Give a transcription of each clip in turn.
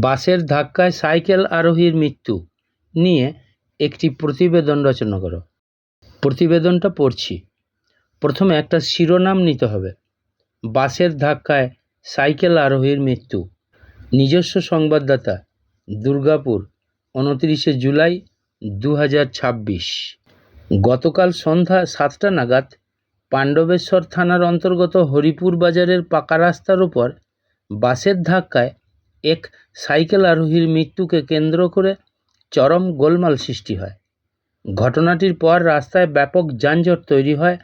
বাসের ধাক্কায় সাইকেল আরোহীর মৃত্যু নিয়ে একটি প্রতিবেদন রচনা করো। প্রতিবেদনটা পড়ছি। প্রথমে একটা শিরোনাম নিতে হবে। বাসের ধাক্কায় সাইকেল আরোহীর মৃত্যু। নিজস্ব সংবাদদাতা, দুর্গাপুর, 29শে জুলাই 2026। গতকাল সন্ধ্যা 7টা নাগাদ পাণ্ডবেশ্বর থানার অন্তর্গত হরিপুর বাজারের পাকা রাস্তার উপর বাসের ধাক্কায় এক সাইকেল আরোহীর মৃত্যুকে কেন্দ্র করে চরম গোলমাল সৃষ্টি হয়। ঘটনাটির পর রাস্তায় ব্যাপক যানজট তৈরি হয়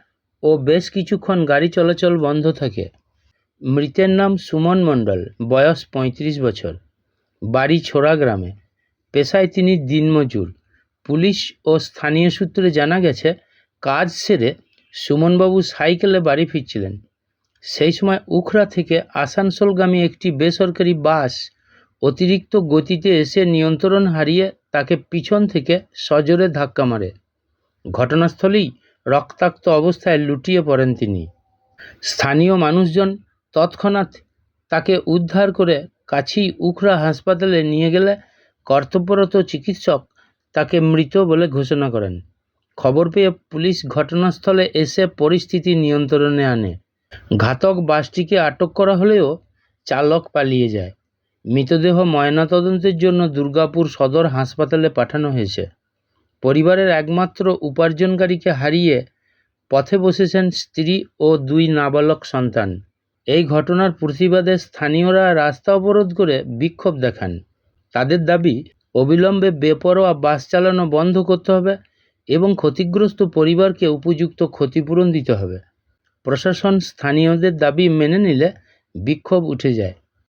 ও বেশ কিছুক্ষণ গাড়ি চলাচল বন্ধ থাকে। মৃতের নাম সুমন মণ্ডল, বয়স 35 বছর, বাড়ি ছোড়া গ্রামে, পেশায় তিনি দিনমজুর। পুলিশ ও স্থানীয় সূত্রে জানা গেছে, কাজ সেরে সুমনবাবু সাইকেলে বাড়ি ফিরছিলেন। সেই সময় উখড়া থেকে আসানসোলগামী একটি বেসরকারি বাস অতিরিক্ত গতিতে এসে নিয়ন্ত্রণ হারিয়ে তাকে পিছন থেকে সজোরে ধাক্কা মারে। ঘটনাস্থলেই রক্তাক্ত অবস্থায় লুটিয়ে পড়েন তিনি। স্থানীয় মানুষজন তৎক্ষণাৎ তাকে উদ্ধার করে কাছেই উখড়া হাসপাতালে নিয়ে গেলে কর্তব্যরত চিকিৎসক তাকে মৃত বলে ঘোষণা করেন। খবর পেয়ে পুলিশ ঘটনাস্থলে এসে পরিস্থিতি নিয়ন্ত্রণে আনে। ঘাতক বাসটিকে আটক করা হলেও চালক পালিয়ে যায়। মৃতদেহ ময়নাতদন্তের জন্য দুর্গাপুর সদর হাসপাতালে পাঠানো হয়েছে। পরিবারের একমাত্র উপার্জনকারীকে হারিয়ে পথে বসেছেন স্ত্রী ও 2 নাবালক সন্তান। এই ঘটনার প্রতিবাদে স্থানীয়রা রাস্তা অবরোধ করে বিক্ষোভ দেখান। তাদের দাবি, অবিলম্বে বেপরোয়া বাস চালানো বন্ধ করতে হবে এবং ক্ষতিগ্রস্ত পরিবারকে উপযুক্ত ক্ষতিপূরণ দিতে হবে। প্রশাসন স্থানীয়দের দাবি মেনে নিলে বিক্ষোভ উঠে যায়।